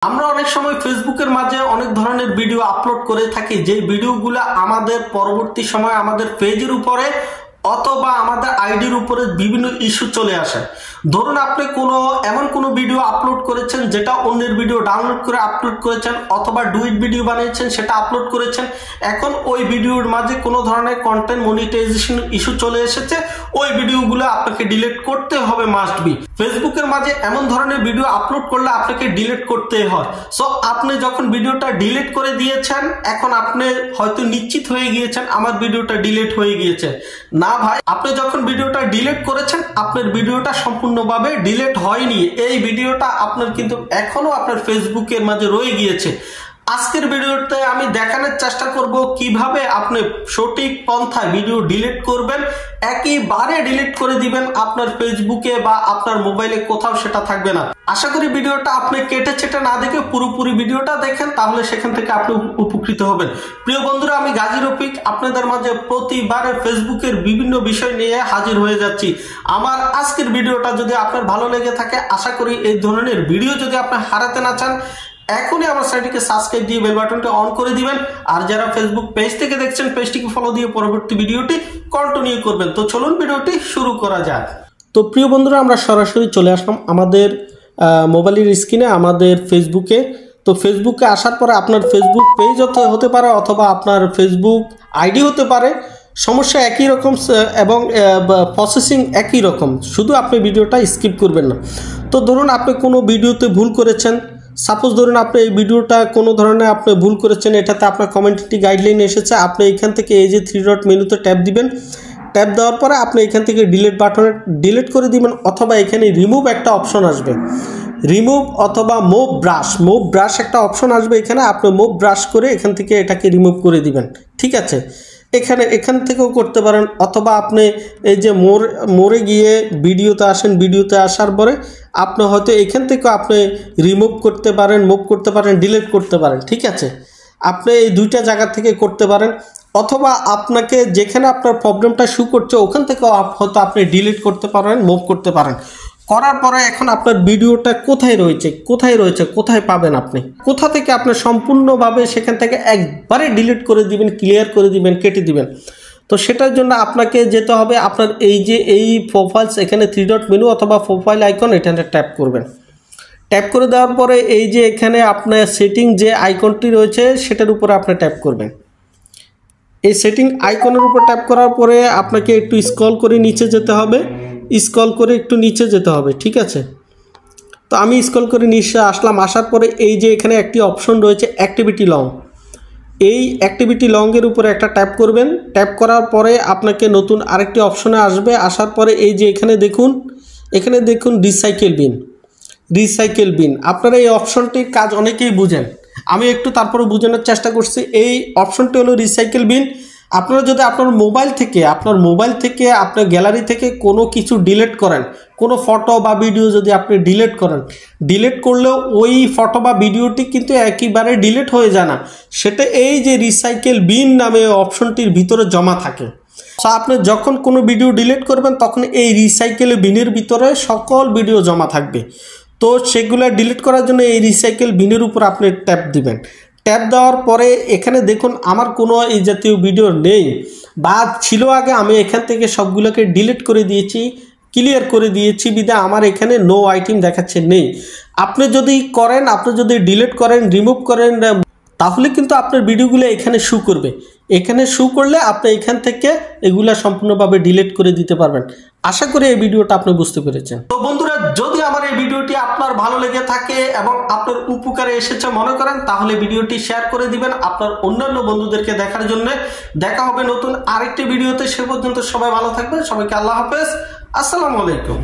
আমরা অনেক সময় ফেসবুকের মাঝে অনেক ধরনের ভিডিও আপলোড করে থাকি, যে ভিডিওগুলো আমাদের পরবর্তী সময় আমাদের পেজের উপরে অথবা আমাদের আইডির উপরে বিভিন্ন ইস্যু চলে আসে। ধরুন আপনি এমন কোনো ভিডিও আপলোড করেছেন যেটা অন্যের ভিডিও ডাউনলোড করে আপলোড করেছেন, অথবা ডুইট ভিডিও বানিয়েছেন সেটা আপলোড করেছেন। এখন ওই ভিডিওর মাঝে কোনো ধরনের কন্টেন্ট মনিটাইজেশন ইস্যু চলে এসেছে, ওই ভিডিওগুলো আপনাকে ডিলিট করতে হবে, মাস্ট বি। ফেসবুকের মাঝে এমন ধরনের ভিডিও আপলোড করলে আপনাকে ডিলিট করতে হয়। সো আপনি যখন ভিডিওটা ডিলিট করে দিয়েছেন, এখন আপনি হয়তো নিশ্চিত হয়ে গিয়েছেন আমার ভিডিওটা ডিলিট হয়ে গিয়েছে। না ভাই, আপনি যখন ভিডিওটা ডিলিট করেছেন আপনার ভিডিওটা সম্পূর্ণভাবে ডিলিট হয়নি। এই ভিডিওটা আপনার কিন্তু এখনো আপনার ফেসবুকের মাঝে রয়ে গিয়েছে। আজকের ভিডিওতে আমি দেখানোর চেষ্টা করব কিভাবে আপনি সঠিক পন্থায় ভিডিও ডিলিট করবেন, একেবারে ডিলিট করে দিবেন, আপনার ফেসবুকে বা আপনার মোবাইলে কোথাও সেটা থাকবে না। আশা করি ভিডিওটা আপনি কেটে চেটে না দেখে পুরোপুরি ভিডিওটা দেখেন, তাহলে সেখান থেকে আপনি উপকৃত হবেন। প্রিয় বন্ধুরা, আমি গাজী রফিক আপনাদের মাঝে প্রতিবারে ফেসবুকের বিভিন্ন বিষয় নিয়ে হাজির হয়ে যাচ্ছি। আমার আজকের ভিডিওটা যদি আপনার ভালো লেগে থাকে, আশা করি এই ধরনের ভিডিও যদি আপনি হারাতে না চান, এখনই আমার চ্যানেলটিকে সাবস্ক্রাইব দিয়ে বেল বাটনটা অন করে দিবেন। আর যারা ফেসবুক পেজ থেকে দেখছেন, পেজটিকে ফলো দিয়ে পরবর্তী ভিডিওটি কন্টিনিউ করবেন। তো চলুন ভিডিওটি শুরু করা যাক। তো প্রিয় বন্ধুরা, আমরা সরাসরি চলে আসলাম আমাদের মোবাইলের স্ক্রিনে, আমাদের ফেসবুকে। তো ফেসবুকে আসার পরে আপনার ফেসবুক পেজ হতে পারে অথবা আপনার ফেসবুক আইডি হতে পারে, সমস্যা একই রকম এবং প্রসেসিং একই রকম, শুধু আপনি ভিডিওটা স্কিপ করবেন না। তো ধরুন আপনি কোনো ভিডিওতে ভুল করেছেন, সাপোজ ধরুন আপনি এই ভিডিওটা কোনো ধরনের আপনি ভুল করেছেন, এটাতে আপনার কমিউনিটি গাইডলাইন এসেছে, আপনি এখান থেকে এই যে 3 ডট মেনুতে ট্যাপ দিবেন। ট্যাপ দেওয়ার পরে আপনি এখান থেকে ডিলিট বাটনে ডিলিট করে দিবেন, অথবা এখানে রিমুভ একটা অপশন আসবে, রিমুভ অথবা মুভ ব্রাশ একটা অপশন আসবে। এখানে আপনি মুভ ব্রাশ করে এখান থেকে এটাকে রিমুভ করে দিবেন। ঠিক আছে, এখান থেকেও করতে পারেন, অথবা আপনি এই যে মোড়ে গিয়ে ভিডিওতে আসেন, ভিডিওতে আসার পরে আপনি হয়তো এখান থেকেও আপনি রিমুভ করতে পারেন, মুভ করতে পারেন, ডিলিট করতে পারেন। ঠিক আছে, আপনি এই দুইটা জায়গা থেকে করতে পারেন, অথবা আপনাকে যেখানে আপনার প্রবলেমটা শু করছে ওখান থেকেও হয়তো আপনি ডিলিট করতে পারেন, মুভ করতে পারেন। করার পরে এখন আপনার ভিডিওটা কোথায় রয়েছে কোথায় পাবেন, আপনি কোথা থেকে আপনি সম্পূর্ণভাবে সেখান থেকে একবারে ডিলিট করে দিবেন, ক্লিয়ার করে দিবেন, কেটে দিবেন। তো সেটার জন্য আপনাকে যেতে হবে আপনার এই প্রোফাইলস, এখানে 3 ডট মেনু অথবা প্রোফাইল আইকন, এখানে ট্যাপ করবেন। ট্যাপ করে দেওয়ার পরে এই যে এখানে আপনার সেটিং যে আইকনটি রয়েছে সেটার উপরে আপনি ট্যাপ করবেন। এই সেটিং আইকনের উপর ট্যাপ করার পরে আপনাকে একটু স্ক্রল করে নিচে যেতে হবে, ঠিক আছে। তো আমি স্ক্রল করে নিচে আসলাম, আসার পরে এই যে এখানে একটি অপশন রয়েছে অ্যাক্টিভিটি লং, এই অ্যাক্টিভিটি লংয়ের উপরে একটা ট্যাপ করবেন। ট্যাপ করার পরে আপনাকে নতুন আরেকটি অপশনে আসবে, আসার পরে এই যে এখানে দেখুন রিসাইকেল বিন। আপনারা এই অপশনটির কাজ অনেকেই বুঝেন, আমি একটু তারপরে বোঝানোর চেষ্টা করছি। এই অপশনটি হলো রিসাইকেল বিন। আপনারা যদি আপনার মোবাইল থেকে আপনার গ্যালারি থেকে কোনো কিছু ডিলিট করেন, কোনো ফটো বা ভিডিও যদি আপনি ডিলিট করলেও ওই ফটো বা ভিডিওটি কিন্তু একেবারে ডিলিট হয়ে যায় না, সেটা এই যে রিসাইকেল বিন নামে অপশনটির ভিতরে জমা থাকে। সো আপনি যখন কোনো ভিডিও ডিলিট করবেন তখন এই রিসাইকেল বিনের ভিতরে সকল ভিডিও জমা থাকবে। তো সেগুলো ডিলিট করার জন্য এই রিসাইকেল বিনের উপর আপনি ট্যাপ দিবেন। ট্যাপ দেওয়ার পরে এখানে দেখুন আমার কোনো এই জাতীয় ভিডিও নেই বা ছিল আগে, আমি এখান থেকে সবগুলোকে ডিলিট করে দিয়েছি, ক্লিয়ার করে দিয়েছি, বিধায় আমার এখানে নো আইটেম দেখাচ্ছে, নেই। আপনি যদি ডিলিট করেন, রিমুভ করেন, তাহলে কিন্তু আপনার ভিডিওগুলো এখানে শো করবে। এখানে শো করলে আপনি এখান থেকে এগুলা সম্পূর্ণভাবে ডিলিট করে দিতে পারবেন। আশা করি এই ভিডিওটা আপনি বুঝতে পেরেছেন। তো বন্ধুরা, যদি আমার এই ভিডিওটি আপনার ভালো লেগে থাকে এবং আপনার উপকারে এসেছে মনে করেন, তাহলে ভিডিওটি শেয়ার করে দিবেন আপনার অন্যান্য বন্ধুদেরকে দেখার জন্য। দেখা হবে নতুন আরেকটি ভিডিওতে, সে পর্যন্ত সবাই ভালো থাকবেন। সবাইকে আল্লাহ হাফেজ, আসসালামু আলাইকুম।